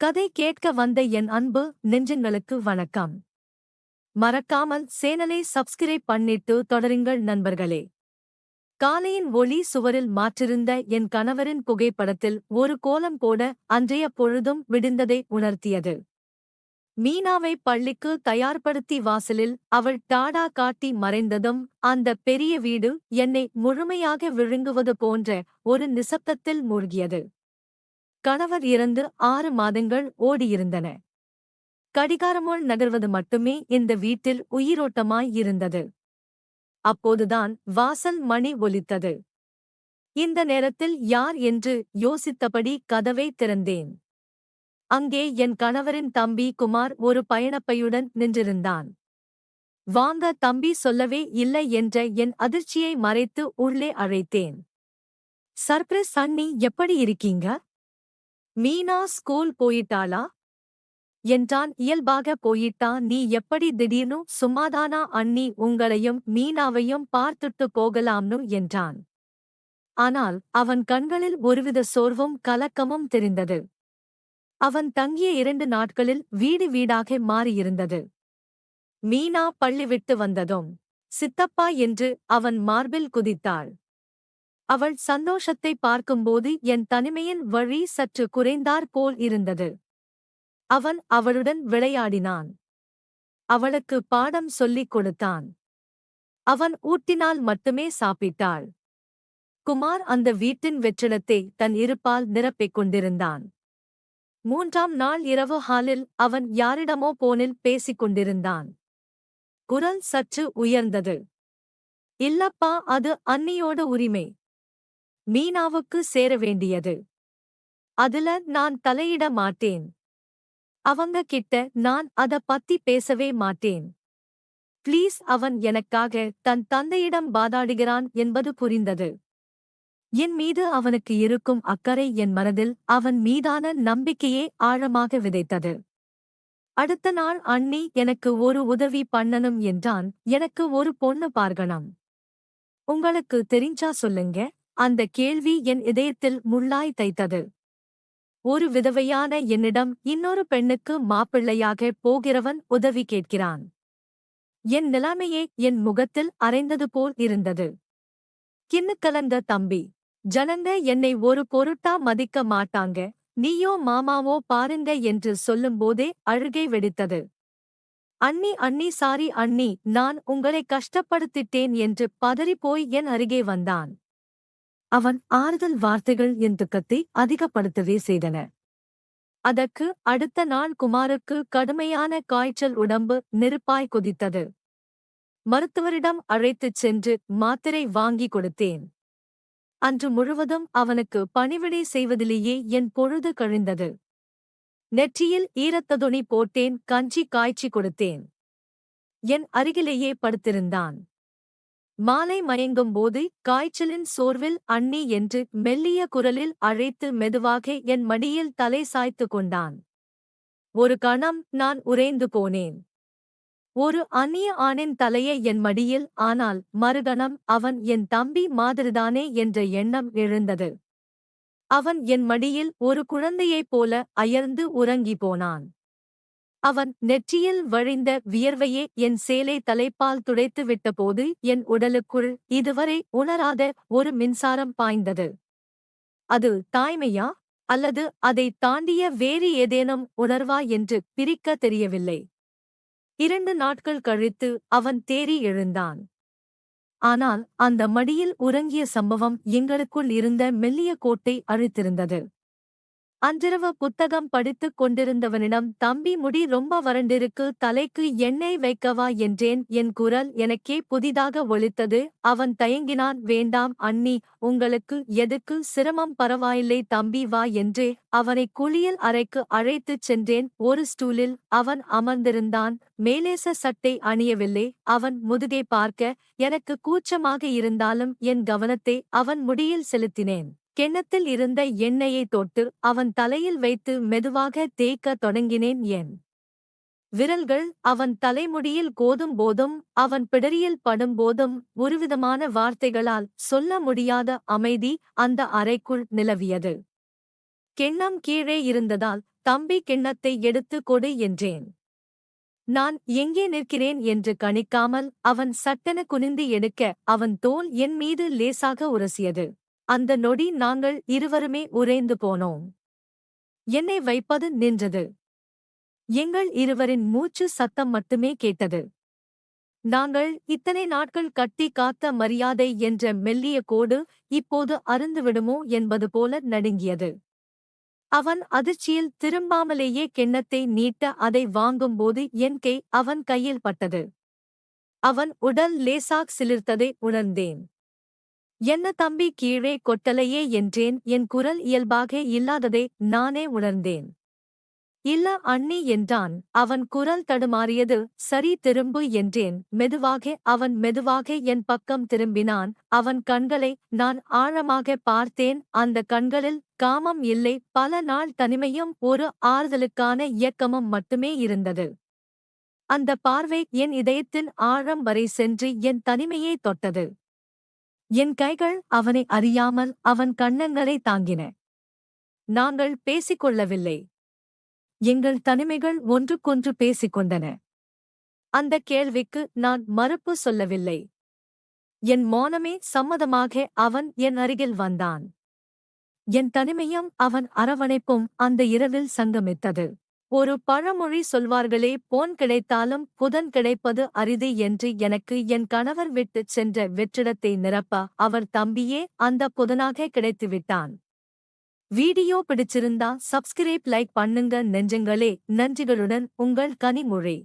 கதை கேட்க வந்த என் அன்பு நெஞ்சங்களுக்கு வணக்கம். மறக்காமல் சேனலை சப்ஸ்கிரைப் பண்ணிட்டு தொடருங்கள் நண்பர்களே. காலையின் ஒளி சுவரில் மாற்றிருந்த என் கணவரின் புகைப்படத்தில் ஒரு கோலம் போட அன்றைய பொழுதும் விடிந்ததை உணர்த்தியது. மீனாவை பள்ளிக்கு தயார்படுத்தி வாசலில் அவள் டாடா காட்டி மறைந்ததும் அந்த பெரிய வீடு என்னை முழுமையாக விழுங்குவது போன்ற ஒரு நிசப்தத்தில் மூழ்கியது. கணவர் இறந்து 6 மாதங்கள் ஓடியிருந்தன. கடிகாரமுள் நகர்வது மட்டுமே இந்த வீட்டில் உயிரோட்டமாய் இருந்தது. அப்போதுதான் வாசல் மணி ஒலித்தது. இந்த நேரத்தில் யார் என்று யோசித்தபடி கதவை திறந்தேன். அங்கே என் கணவரின் தம்பி குமார் ஒரு பயணப்பையுடன் நின்றிருந்தான். வாங்க தம்பி, சொல்லவே இல்லை என்ற என் அதிர்ச்சியை மறைத்து உள்ளே அழைத்தேன். சர்ப்ரைஸ் அண்ணி, எப்படி இருக்கீங்க? மீனா ஸ்கூல் போயிட்டாளா என்றான் இயல்பாக. போயிட்டா, நீ எப்படி திடீர்னு? சும்மாதானா அண்ணி, உங்களையும் மீனாவையும் பார்த்துட்டு போகலாம்னு என்றான். ஆனால் அவன் கண்களில் ஒருவித சோர்வும் கலக்கமும் தெரிந்தது. அவன் தங்கிய 2 நாட்களில் வீடு வீடாக மாறியிருந்தது. மீனா பள்ளி விட்டு வந்ததும் சித்தப்பா என்று அவன் மார்பில் குதித்தாள். அவள் சந்தோஷத்தை பார்க்கும்போது என் தனிமையின் வழி சற்று குறைந்தாற் போல் இருந்தது. அவன் அவளுடன் விளையாடினான். அவளுக்கு பாடம் சொல்லிக் கொடுத்தான். அவன் ஊட்டினால் மட்டுமே சாப்பிட்டாள். குமார் அந்த வீட்டின் வெற்றிடத்தை தன் இருப்பால் நிரப்பிக் கொண்டிருந்தான். 3ஆம் நாள் இரவு ஹாலில் அவன் யாரிடமோ போனில் பேசிக் கொண்டிருந்தான். குரல் சற்று உயர்ந்தது. இல்லப்பா, அது அண்ணியோட உரிமை. மீனாவுக்கு சேர வேண்டியது. அதுல நான் தலையிட மாட்டேன். அவங்க கிட்ட நான் அத பத்தி பேசவே மாட்டேன். ப்ளீஸ். அவன் எனக்காக தன் தந்தையிடம் வாதாடுகிறான் என்பது புரிந்தது. என் மீது அவனுக்கு இருக்கும் அக்கறை என் மனதில் அவன் மீதான நம்பிக்கையே ஆழமாக விதைத்தது. அடுத்த நாள், அண்ணி, எனக்கு ஒரு உதவி பண்ணணும் என்றான். எனக்கு ஒரு பொண்ணு பார்க்கணும். உங்களுக்கு தெரிஞ்சா சொல்லுங்க. அந்த கேள்வி என் இதயத்தில் முள்ளாய் தைத்தது. ஒரு விதவையான என்னிடம் இன்னொரு பெண்ணுக்கு மாப்பிள்ளையாக போகிறவன் உதவி கேட்கிறான். என் நிலைமையே என் முகத்தில் அரைந்தது போல் இருந்தது. கிண்ணுக்கலந்த தம்பி. ஜனங்க என்னை ஒரு பொருட்டா மதிக்க மாட்டாங்க. நீயோ மாமாவோ பாருங்க என்று சொல்லும்போதே அழுகை வெடித்தது. அண்ணி, அண்ணி, சாரி அண்ணி, நான் உங்களை கஷ்டப்படுத்திட்டேன் என்று பதறிப்போய் என் அருகே வந்தான். அவன் ஆறுதல் வார்த்தைகள் என் துக்கத்தை அதிகப்படுத்தவே செய்தன. அதற்கு அடுத்த நாள் குமாருக்கு கடுமையான காய்ச்சல். உடம்பு நெருப்பாய் கொதித்தது. மருத்துவரிடம் அழைத்துச் சென்று மாத்திரை வாங்கி கொடுத்தேன். அன்று முழுவதும் அவனுக்கு பணிவிடை செய்வதிலேயே என் பொழுது கழிந்தது. நெற்றியில் ஈரத்ததுணி போட்டேன். கஞ்சி காய்ச்சி கொடுத்தேன். என் அருகிலேயே படுத்திருந்தான். மாலை மயங்கும்போது காய்ச்சலின் சோர்வில் அண்ணி என்று மெல்லிய குரலில் அழைத்து மெதுவாக என் மடியில் தலை சாய்த்து கொண்டான். ஒரு கணம் நான் உறைந்து போனேன். ஒரு அந்நிய ஆணின் தலையை என் மடியில். ஆனால் மறுகணம் அவன் என் தம்பி மாதிரிதானே என்ற எண்ணம் எழுந்தது. அவன் என் மடியில் ஒரு குழந்தையைப் போல அயர்ந்து உறங்கி போனான். அவன் நெற்றியில் வழிந்த வியர்வையே என் சேலை தலைப்பால் துடைத்து விட்டபோது என் உடலுக்குள் இதுவரை உணராத ஒரு மின்சாரம் பாய்ந்தது. அது தாய்மையா, அல்லது அதை தாண்டிய வேறு ஏதேனும் உணர்வா என்று பிரிக்க தெரியவில்லை. 2 நாட்கள் கழித்து அவன் தேறி எழுந்தான். ஆனால் அந்த மடியில் உறங்கிய சம்பவம் எங்களுக்குள் இருந்த மெல்லிய கோட்டை அழித்திருந்தது. அன்றிரவு புத்தகம் படித்துக் கொண்டிருந்தவனிடம், தம்பி, முடி ரொம்ப வறண்டிருக்கு, தலைக்கு எண்ணெய் வைக்கவா என்றேன். என் குரல் எனக்கே புதிதாக ஒலித்தது. அவன் தயங்கினான். வேண்டாம் அண்ணி, உங்களுக்கு எதுக்கு சிரமம், பரவாயில்லை தம்பி, வா என்றே அவனை குளியல் அறைக்கு அழைத்துச் சென்றேன். ஒரு ஸ்டூலில் அவன் அமர்ந்திருந்தான். மேலேச சட்டை அணியவில்லை. அவன் முதுகை பார்க்க எனக்கு கூச்சமாக இருந்தாலும் என் கவனத்தை அவன் முடியில் செலுத்தினேன். கிண்ணத்தில் இருந்த எண்ணெயை தொட்டு அவன் தலையில் வைத்து மெதுவாக தேய்க்க தொடங்கினேன். என் விரல்கள் அவன் தலைமுடியில் கோதும் போதும் அவன் பிடரியில் படும்போதும் ஒருவிதமான வார்த்தைகளால் சொல்ல முடியாத அமைதி அந்த அறைக்குள் நிலவியது. கிண்ணம் கீழே இருந்ததால் தம்பி கிண்ணத்தை எடுத்து கொடு என்றேன். நான் எங்கே நிற்கிறேன் என்று கணிக்காமல் அவன் சட்டென குனிந்து எடுக்க அவன் தோள் என் மீது லேசாக உரசியது. அந்த நொடி நாங்கள் இருவருமே உறைந்து போனோம். என்னை வைப்பது நின்றது. எங்கள் இருவரின் மூச்சு சத்தம் மட்டுமே கேட்டது. நாங்கள் இத்தனை நாட்கள் கட்டி காத்த மரியாதை என்ற மெல்லிய கோடு இப்போது அறுந்துவிடுமோ என்பது போல நடுங்கியது. அவன் அதிர்ச்சியில் திரும்பாமலேயே கிண்ணத்தை நீட்ட அதை வாங்கும்போது என் கை அவன் கையில் பட்டது. அவன் உடல் லேசாக் சிலிர்த்ததை உணர்ந்தேன். என்ன தம்பி கீழே கொட்டலையே என்றேன். என் குரல் இயல்பாக இல்லாததை நானே உணர்ந்தேன். இல்ல அண்ணி என்றான். அவன் குரல் தடுமாறியது. சரி திரும்பு என்றேன் மெதுவாக. அவன் மெதுவாக என் பக்கம் திரும்பினான். அவன் கண்களை நான் ஆழமாக பார்த்தேன். அந்த கண்களில் காமம் இல்லை, பல நாள் தனிமையும் ஒரு ஆறுதலுக்கான இயக்கமும் மட்டுமே இருந்தது. அந்த பார்வை என் இதயத்தின் ஆழம் வரை சென்று என் தனிமையை தொட்டது. என் கைகள் அவனை அறியாமல் அவன் கன்னங்களை தாங்கின. நாங்கள் பேசிக்கொள்ளவில்லை. எங்கள் தனிமைகள் ஒன்றுக்கொன்று பேசிக்கொண்டன. அந்த கேள்விக்கு நான் மறுப்பு சொல்லவில்லை. என் மௌனமே சம்மதமாக அவன் என் அருகில் வந்தான். என் தனிமையும் அவன் அரவணைப்பும் அந்த இரவில் சங்கமித்தது. ஒரு பழமொழி சொல்வார்களே, பொன் கிடைத்தாலும் புதன் கிடைப்பது அரிது என்று. எனக்கு என் கணவர் விட்டுச் சென்ற வெற்றிடத்தை நிரப்ப அவர் தம்பியே அந்த புதனாக கிடைத்துவிட்டான். வீடியோ பிடிச்சிருந்தா சப்ஸ்கிரைப் லைக் பண்ணுங்க நெஞ்சங்களே. நன்றிகளுடன் உங்கள் கனிமொழி.